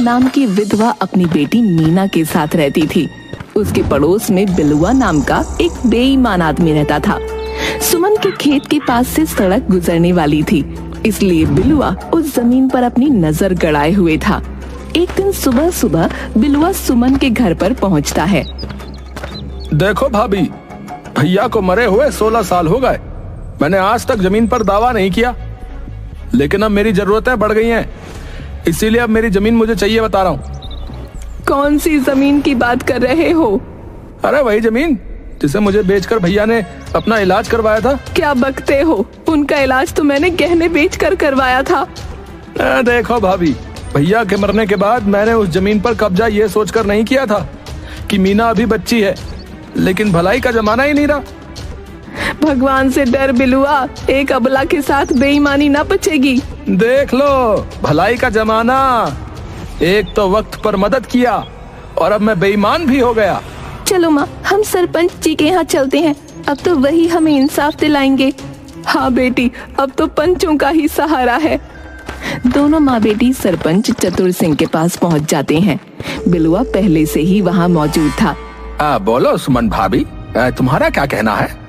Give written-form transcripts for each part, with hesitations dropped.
नाम की विधवा अपनी बेटी मीना के साथ रहती थी। उसके पड़ोस में बिलुआ नाम का एक बेईमान आदमी रहता था। सुमन के खेत के पास से सड़क गुजरने वाली थी, इसलिए बिलुआ उस जमीन पर अपनी नजर गड़ाए हुए था। एक दिन सुबह सुबह बिलुआ सुमन के घर पर पहुंचता है। देखो भाभी, भैया को मरे हुए 16 साल हो गए। मैंने आज तक जमीन पर दावा नहीं किया, लेकिन अब मेरी जरूरतें बढ़ गई हैं, इसीलिए अब मेरी जमीन मुझे चाहिए, बता रहा हूँ। कौन सी जमीन की बात कर रहे हो? अरे वही जमीन जिसे मुझे बेचकर भैया ने अपना इलाज करवाया था। क्या बकते हो? उनका इलाज तो मैंने गहने बेचकर करवाया था। देखो भाभी, भैया के मरने के बाद मैंने उस जमीन पर कब्जा ये सोचकर नहीं किया था कि मीना अभी बच्ची है, लेकिन भलाई का जमाना ही नहीं रहा। भगवान से डर बिलुआ, एक अबला के साथ बेईमानी ना बचेगी। देख लो, भलाई का जमाना। एक तो वक्त पर मदद किया और अब मैं बेईमान भी हो गया। चलो माँ, हम सरपंच जी के यहाँ चलते हैं, अब तो वही हमें इंसाफ दिलाएंगे। हाँ बेटी, अब तो पंचों का ही सहारा है। दोनों माँ बेटी सरपंच चतुर सिंह के पास पहुँच जाते हैं। बिलुआ पहले से ही वहाँ मौजूद था। बोलो सुमन भाभी, तुम्हारा क्या कहना है?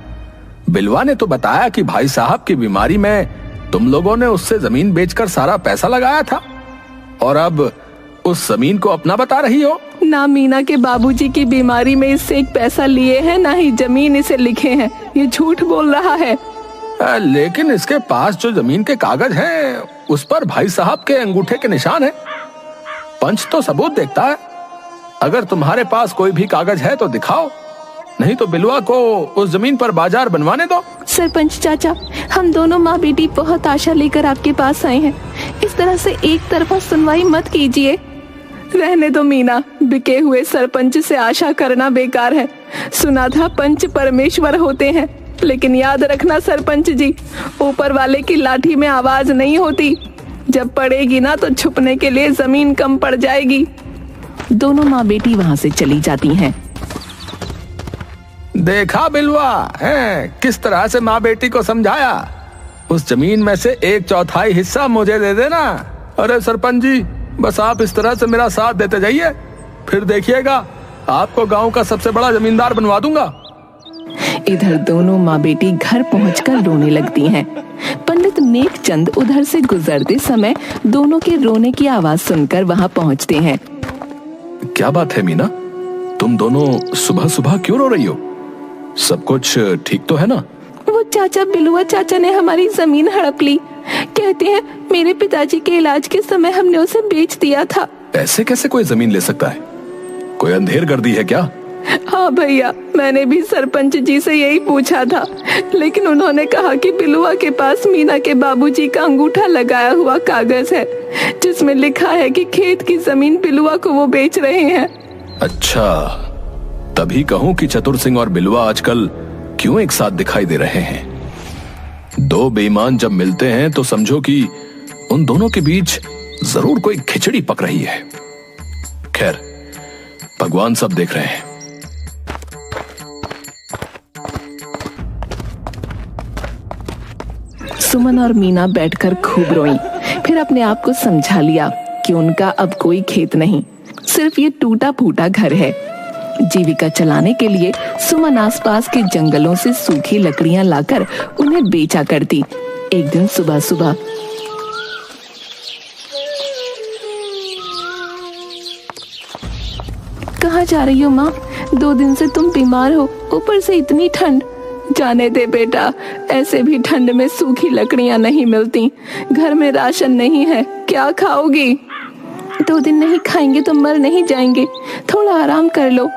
बिलवा ने तो बताया कि भाई साहब की बीमारी में तुम लोगों ने उससे जमीन बेचकर सारा पैसा लगाया था और अब उस जमीन को अपना बता रही हो। ना मीना के बाबूजी की बीमारी में इससे एक पैसा लिए हैं, ना ही जमीन इसे लिखे हैं। ये झूठ बोल रहा है। लेकिन इसके पास जो जमीन के कागज हैं, उस पर भाई साहब के अंगूठे के निशान हैं। पंच तो सबूत देखता है। अगर तुम्हारे पास कोई भी कागज है तो दिखाओ, नहीं तो बिलवा को उस जमीन पर बाजार बनवाने दो। सरपंच चाचा, हम दोनों माँ बेटी बहुत आशा लेकर आपके पास आए हैं। इस तरह से एक तरफा सुनवाई मत कीजिए। रहने दो मीना, बिके हुए सरपंच से आशा करना बेकार है। सुना था पंच परमेश्वर होते हैं, लेकिन याद रखना सरपंच जी, ऊपर वाले की लाठी में आवाज नहीं होती। जब पड़ेगी ना तो छुपने के लिए जमीन कम पड़ जाएगी। दोनों माँ बेटी वहाँ से चली जाती हैं। देखा बिलवा है किस तरह से माँ बेटी को समझाया। उस जमीन में से 1/4 हिस्सा मुझे दे देना। अरे सरपंच जी, बस आप इस तरह से मेरा साथ देते जाइए, फिर देखिएगा आपको गांव का सबसे बड़ा जमींदार बनवा दूंगा। इधर दोनों माँ बेटी घर पहुंचकर रोने लगती हैं। पंडित नेकचंद उधर से गुजरते समय दोनों के रोने की आवाज सुनकर वहां पहुंचते हैं। क्या बात है मीना, तुम दोनों सुबह सुबह क्यों रो रही हो? सब कुछ ठीक तो है ना? वो चाचा, बिलुआ चाचा ने हमारी जमीन हड़प ली। कहते हैं मेरे पिताजी के इलाज के समय हमने उसे बेच दिया था। ऐसे कैसे कोई जमीन ले सकता है? कोई अंधेरगर्दी है क्या? हाँ भैया, मैंने भी सरपंच जी से यही पूछा था, लेकिन उन्होंने कहा कि बिलुआ के पास मीना के बाबूजी का अंगूठा लगाया हुआ कागज है, जिसमें लिखा है कि खेत की जमीन बिलुआ को वो बेच रहे हैं। अच्छा, तभी कहूँ कि चतुर सिंह और बिलुआ आजकल क्यों एक साथ दिखाई दे रहे हैं। दो बेईमान जब मिलते हैं तो समझो कि उन दोनों के बीच जरूर कोई खिचड़ी पक रही है। खैर, भगवान सब देख रहे हैं। सुमन और मीना बैठकर खूब रोईं। फिर अपने आप को समझा लिया कि उनका अब कोई खेत नहीं, सिर्फ ये टूटा फूटा घर है। जीविका चलाने के लिए सुमन आसपास के जंगलों से सूखी लकड़ियां लाकर उन्हें बेचा करती। एक दिन सुबह सुबह कहाँ जा रही हो माँ? 2 दिन से तुम बीमार हो, ऊपर से इतनी ठंड। जाने दे बेटा, ऐसे भी ठंड में सूखी लकड़ियां नहीं मिलती। घर में राशन नहीं है, क्या खाओगी? 2 दिन नहीं खाएंगे तो मर नहीं जाएंगे, थोड़ा आराम कर लो।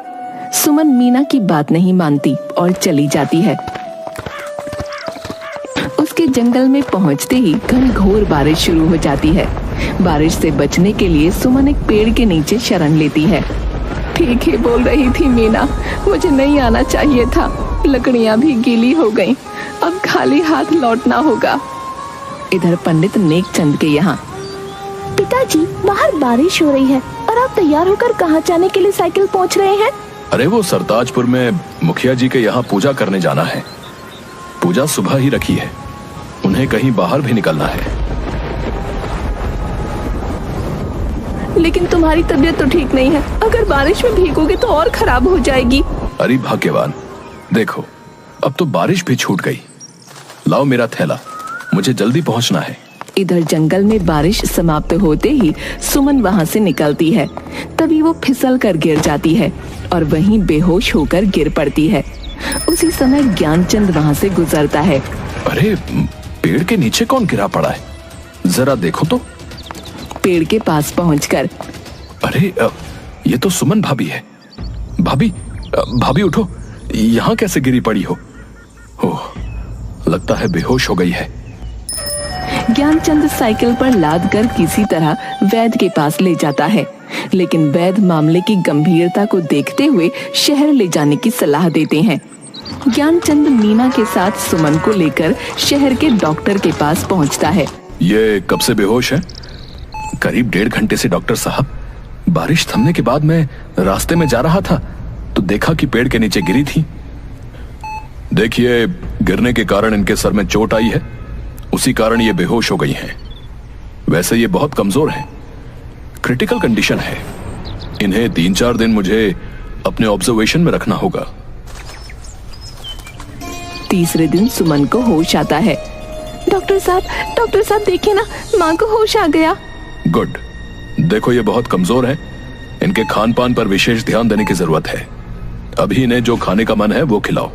सुमन मीना की बात नहीं मानती और चली जाती है। उसके जंगल में पहुंचते ही घनघोर बारिश शुरू हो जाती है। बारिश से बचने के लिए सुमन एक पेड़ के नीचे शरण लेती है। ठीक ही बोल रही थी मीना, मुझे नहीं आना चाहिए था। लकड़ियां भी गीली हो गईं, अब खाली हाथ लौटना होगा। इधर पंडित नेकचंद के यहाँ। पिताजी, बाहर बारिश हो रही है और आप तैयार होकर कहाँ जाने के लिए साइकिल पहुँच रहे हैं? अरे वो सरताजपुर में मुखिया जी के यहाँ पूजा करने जाना है। पूजा सुबह ही रखी है, उन्हें कहीं बाहर भी निकलना है। लेकिन तुम्हारी तबीयत तो ठीक नहीं है। अगर बारिश में भीगोगे तो और खराब हो जाएगी। अरे भाग्यवान, देखो अब तो बारिश भी छूट गई। लाओ मेरा थैला, मुझे जल्दी पहुंचना है। इधर जंगल में बारिश समाप्त होते ही सुमन वहाँ से निकलती है। तभी वो फिसल कर गिर जाती है और वहीं बेहोश होकर गिर पड़ती है। उसी समय ज्ञानचंद वहाँ से गुजरता है। अरे पेड़ के नीचे कौन गिरा पड़ा है, जरा देखो तो। पेड़ के पास पहुंचकर, अरे ये तो सुमन भाभी है। भाभी उठो, यहाँ कैसे गिरी पड़ी हो? ओह, लगता है बेहोश हो गई है। ज्ञानचंद साइकिल पर लाद कर किसी तरह वैद्य के पास ले जाता है, लेकिन वैद्य मामले की गंभीरता को देखते हुए शहर ले जाने की सलाह देते हैं। ज्ञानचंद मीना के साथ सुमन को लेकर शहर के डॉक्टर के पास पहुंचता है। ये कब से बेहोश है? करीब 1.5 घंटे से डॉक्टर साहब। बारिश थमने के बाद मैं रास्ते में जा रहा था तो देखा कि पेड़ के नीचे गिरी थी। देखिए, गिरने के कारण इनके सर में चोट आई है, उसी कारण ये बेहोश हो गई हैं। वैसे ये बहुत कमजोर हैं, क्रिटिकल कंडीशन है। इन्हें 3-4 दिन मुझे अपने ऑब्जर्वेशन में रखना होगा। तीसरे दिन सुमन को होश आता है। डॉक्टर साहब देखिए ना, माँ को होश आ गया। गुड। देखो ये बहुत कमजोर है, इनके खान पान पर विशेष ध्यान देने की जरूरत है। अभी इन्हें जो खाने का मन है वो खिलाओ।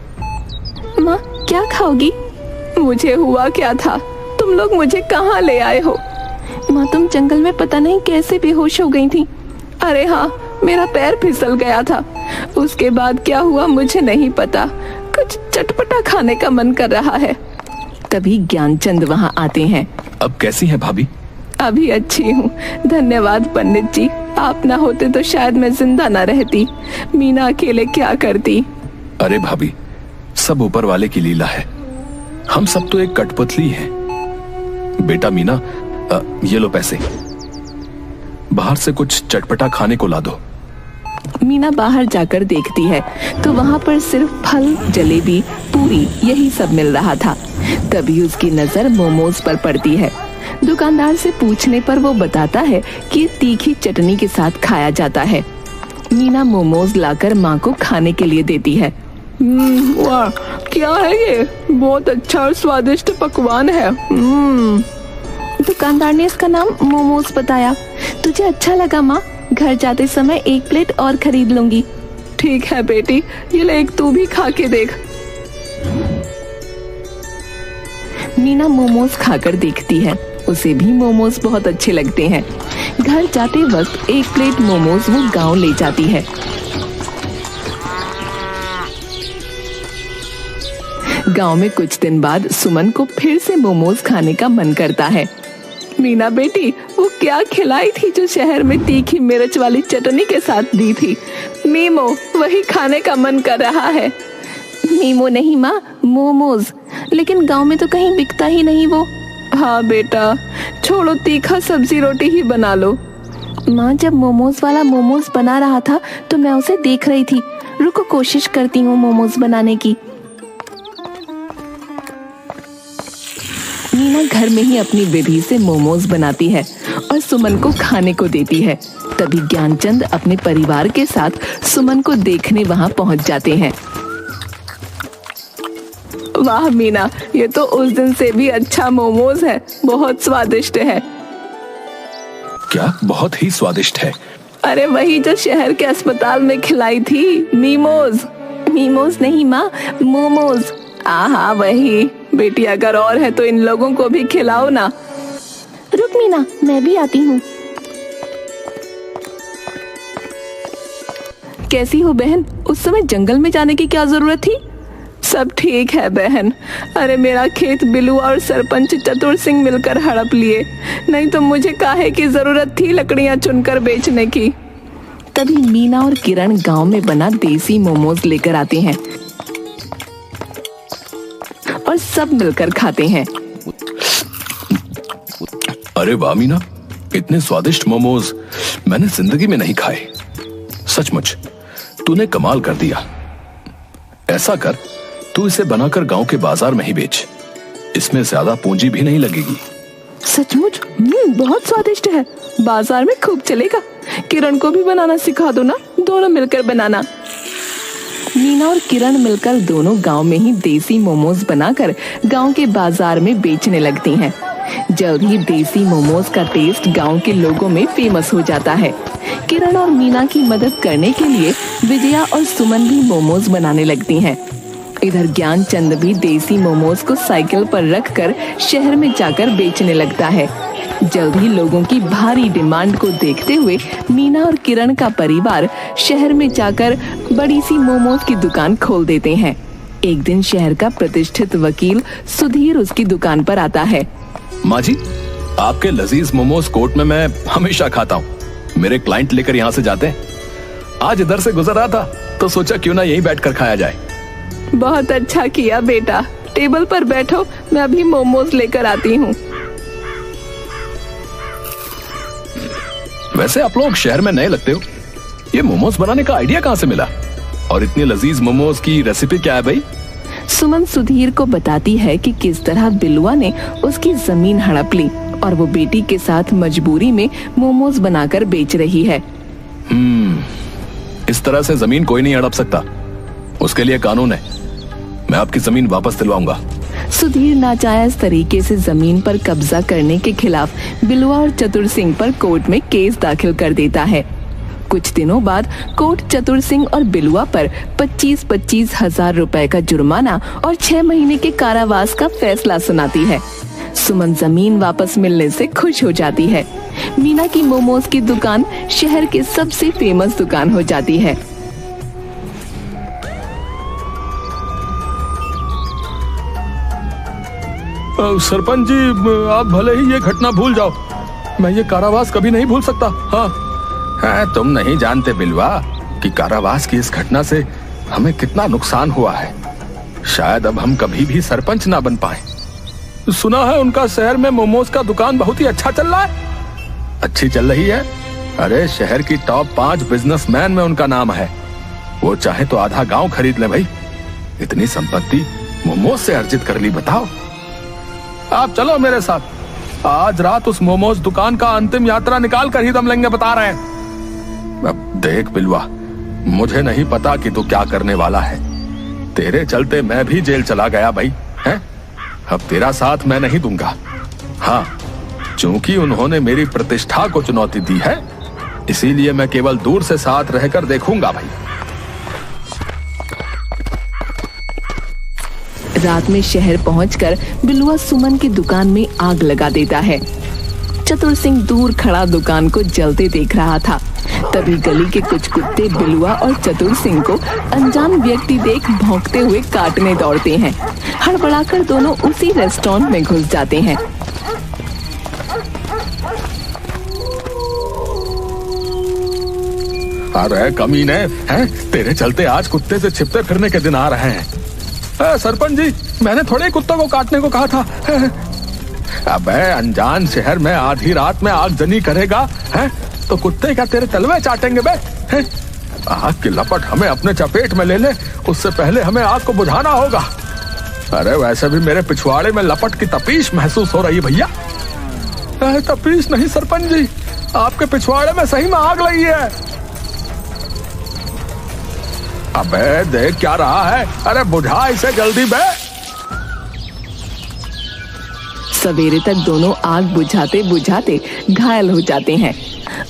माँ क्या खाओगी? मुझे हुआ क्या था, तुम लोग मुझे कहाँ ले आए हो? माँ तुम जंगल में पता नहीं कैसे बेहोश हो गई थी। अरे हाँ, मेरा पैर फिसल गया था। उसके बाद क्या हुआ मुझे नहीं पता, कुछ चटपटा खाने का मन कर रहा है। तभी ज्ञानचंद वहाँ आते हैं। अब कैसी हैं भाभी? अभी अच्छी हूँ, धन्यवाद पंडित जी। आप ना होते तो शायद मैं जिंदा न रहती। मीना अकेले क्या करती? अरे भाभी, सब ऊपर वाले की लीला है, हम सब तो एक कठपुतली हैं। बेटा मीना, ये लो पैसे, बाहर से कुछ चटपटा खाने को ला दो। मीना बाहर जाकर देखती है तो वहाँ पर सिर्फ फल, जलेबी, पूरी यही सब मिल रहा था। तभी उसकी नजर मोमोज पर पड़ती है। दुकानदार से पूछने पर वो बताता है कि तीखी चटनी के साथ खाया जाता है। मीना मोमोज लाकर माँ को खाने के लिए देती है। वाह, क्या है ये? बहुत अच्छा और स्वादिष्ट पकवान है। दुकानदार ने इसका नाम मोमोज बताया। तुझे अच्छा लगा माँ? घर जाते समय 1 प्लेट और खरीद लूंगी। ठीक है बेटी, ये ले, एक तू भी खा के देख। मीना मोमोज खाकर देखती है, उसे भी मोमोज बहुत अच्छे लगते हैं। घर जाते वक्त 1 प्लेट मोमोज वो गांव ले जाती है। गांव में कुछ दिन बाद सुमन को फिर से मोमोज खाने का मन करता है। मीना बेटी, वो क्या खिलाई थी जो शहर में तीखी मिर्च वाली चटनी के साथ दी थी? मीमो, वही खाने का मन कर रहा है। मीमो नहीं माँ, मोमोज। लेकिन गांव में तो कहीं बिकता ही नहीं वो। हाँ बेटा, छोड़ो, तीखा सब्जी रोटी ही बना लो। माँ जब मोमोज वाला मोमोज बना रहा था तो मैं उसे देख रही थी। रुको, कोशिश करती हूँ मोमोज बनाने की। मीना घर में ही अपनी विधि से मोमोज बनाती है और सुमन को खाने को देती है। तभी ज्ञानचंद अपने परिवार के साथ सुमन को देखने वहां पहुंच जाते हैं। वाह मीना, ये तो उस दिन से भी अच्छा मोमोज है, बहुत स्वादिष्ट है। क्या? बहुत ही स्वादिष्ट है। अरे वही जो शहर के अस्पताल में खिलाई थी, मीमोज। मीमोज नहीं माँ, मोमोज। हाँ वही। बेटी अगर और है तो इन लोगों को भी खिलाओ ना। रुक मीना, मैं भी आती हूँ। कैसी हो बहन? उस समय जंगल में जाने की क्या जरूरत थी? सब ठीक है बहन। अरे मेरा खेत बिलू और सरपंच चतुर सिंह मिलकर हड़प लिए, नहीं तो मुझे काहे की जरूरत थी लकड़ियां चुनकर बेचने की। तभी मीना और किरण गांव में बना देसी मोमोज लेकर आते हैं और सब मिलकर खाते हैं। अरे वाह मीना, इतने स्वादिष्ट मोमोज मैंने जिंदगी में नहीं खाए। सचमुच तूने कमाल कर दिया। ऐसा कर, तू इसे बनाकर गांव के बाजार में ही बेच, इसमें ज्यादा पूंजी भी नहीं लगेगी। सचमुच बहुत स्वादिष्ट है, बाजार में खूब चलेगा। किरण को भी बनाना सिखा दो ना, दोनों मिलकर बनाना। मीना और किरण मिलकर दोनों गांव में ही देसी मोमोज बनाकर गांव के बाजार में बेचने लगती हैं। जल्द ही देसी मोमोज का टेस्ट गांव के लोगों में फेमस हो जाता है। किरण और मीना की मदद करने के लिए विजया और सुमन भी मोमोज बनाने लगती हैं। इधर ज्ञानचंद भी देसी मोमोज को साइकिल पर रखकर शहर में जाकर बेचने लगता है। जल्द ही लोगों की भारी डिमांड को देखते हुए मीना और किरण का परिवार शहर में जाकर बड़ी सी मोमोज की दुकान खोल देते हैं। एक दिन शहर का प्रतिष्ठित वकील सुधीर उसकी दुकान पर आता है। माँ जी, आपके लजीज मोमोज कोर्ट में मैं हमेशा खाता हूँ। मेरे क्लाइंट लेकर यहाँ से जाते हैं। आज इधर से गुजर रहा था तो सोचा क्यों ना यहीं बैठकर खाया जाए। बहुत अच्छा किया बेटा, टेबल पर बैठो, मैं अभी मोमोज लेकर आती हूँ। वैसे आप लोग शहर में नए लगते हो, ये मोमोज बनाने का आइडिया कहाँ से मिला? और इतनी लजीज मोमोज की रेसिपी क्या है भाई? सुमन सुधीर को बताती है कि किस तरह बिलुआ ने उसकी जमीन हड़प ली और वो बेटी के साथ मजबूरी में मोमोज बनाकर बेच रही है। इस तरह से जमीन कोई नहीं हड़प सकता, उसके लिए कानून है। मैं आपकी जमीन वापस दिलवाऊंगा। सुधीर नाजायज तरीके से जमीन पर कब्जा करने के खिलाफ बिलुआ और चतुर सिंह पर कोर्ट में केस दाखिल कर देता है। कुछ दिनों बाद कोर्ट चतुर सिंह और बिलुआ पर 25-25 हजार रुपए का जुर्माना और 6 महीने के कारावास का फैसला सुनाती है। सुमन जमीन वापस मिलने से खुश हो जाती है। मीना की मोमोज की दुकान शहर की सबसे फेमस दुकान हो जाती है। सरपंच जी, आप भले ही ये घटना भूल जाओ, मैं ये कारावास कभी नहीं भूल सकता। हाँ, तुम नहीं जानते बिलवा कि कारावास की इस घटना से हमें कितना नुकसान हुआ है। शायद अब हम कभी भी सरपंच ना बन पाए। सुना है उनका शहर में मोमोज का दुकान बहुत ही अच्छा चल रहा है। अच्छी चल रही है? अरे शहर की टॉप 5 बिजनेसमैन में उनका नाम है। वो चाहे तो आधा गांव खरीद ले भाई। इतनी संपत्ति मोमोज से अर्जित कर ली, बताओ। आप चलो मेरे साथ, आज रात उस मोमोज दुकान का अंतिम यात्रा निकाल कर ही दम लेंगे, बता रहे हैं। अब देख बिलवा, मुझे नहीं पता कि तू क्या करने वाला है। तेरे चलते मैं भी जेल चला गया भाई, हैं? अब तेरा साथ मैं नहीं दूंगा। हाँ, चूंकि उन्होंने मेरी प्रतिष्ठा को चुनौती दी है, इसीलिए मैं केवल दूर से साथ रहकर देखूंगा भाई। रात में शहर पहुंचकर बिलुआ सुमन की दुकान में आग लगा देता है। चतुर सिंह दूर खड़ा दुकान को जलते देख रहा था। तभी गली के कुछ कुत्ते बिलुआ और चतुर सिंह को अनजान व्यक्ति देख भौंकते हुए काटने दौड़ते हैं। हड़बड़ाकर दोनों उसी रेस्टोरेंट में घुस जाते हैं। अरे कमीने, हैं? तेरे चलते आज कुत्ते से छिपते फिरने के दिन आ रहे हैं। सरपंच जी, मैंने थोड़े कुत्तों को काटने को कहा था। अबे अनजान शहर में आधी रात में आगजनी करेगा, हैं? तो कुत्ते क्या तेरे तलवे चाटेंगे बे? आग की लपट हमें अपने चपेट में ले ले, उससे पहले हमें आग को बुझाना होगा। अरे वैसे भी मेरे पिछवाड़े में लपट की तपीश महसूस हो रही है भैया। तपीश नहीं सरपंच जी, आपके पिछवाड़े में सही में आग लगी है। अबे देख क्या रहा है, अरे बुझा इसे जल्दी बे। सवेरे तक दोनों आग बुझाते बुझाते घायल हो जाते हैं।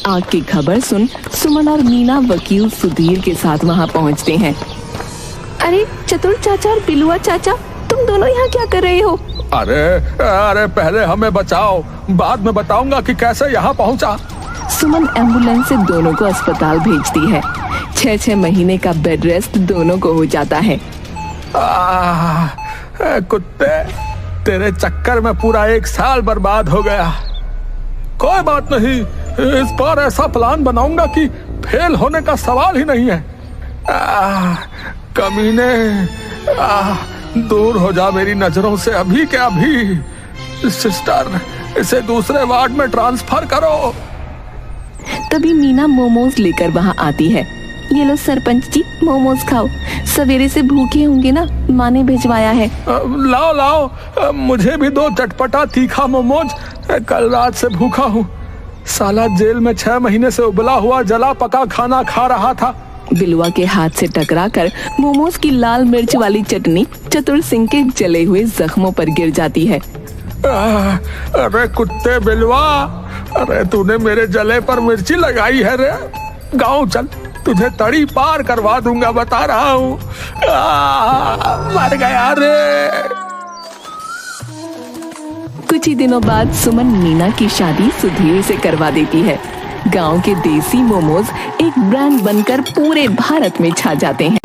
आग की खबर सुन सुमन और मीना वकील सुधीर के साथ वहां पहुंचते हैं। अरे चतुर चाचा और बिलुआ चाचा, तुम दोनों यहाँ क्या कर रहे हो? अरे पहले हमें बचाओ, बाद में बताऊंगा कि कैसे यहाँ पहुँचा। सुमन एम्बुलेंस से दोनों को अस्पताल भेजती है। 6 महीने का बेड रेस्ट दोनों को हो जाता है। कुत्ते, तेरे चक्कर में पूरा 1 साल बर्बाद हो गया। कोई बात नहीं, इस बार ऐसा प्लान बनाऊंगा कि फेल होने का सवाल ही नहीं है। कमीने, दूर हो जा मेरी नजरों से अभी के अभी। सिस्टर, इसे दूसरे वार्ड में ट्रांसफर करो। तभी मीना मोमोज लेकर वहां आती है। ये लो सरपंच जी, मोमोज खाओ। सवेरे से भूखे होंगे ना, माँ ने भिजवाया है। लाओ लाओ, मुझे भी 2 चटपटा तीखा मोमोज। कल रात से भूखा हूँ। साला जेल में 6 महीने से उबला हुआ जला पका खाना खा रहा था। बिलुआ के हाथ से टकराकर मोमोज की लाल मिर्च वाली चटनी चतुर सिंह के जले हुए जख्मों पर गिर जाती है। अरे कुत्ते बिलवा, अरे तूने मेरे जले पर मिर्ची लगाई है रे। गाँव चल, तुझे तड़ी पार करवा दूंगा, बता रहा हूँ। मर गया रे। कुछ ही दिनों बाद सुमन मीना की शादी सुधीर से करवा देती है। गांव के देसी मोमोज एक ब्रांड बनकर पूरे भारत में छा जाते हैं।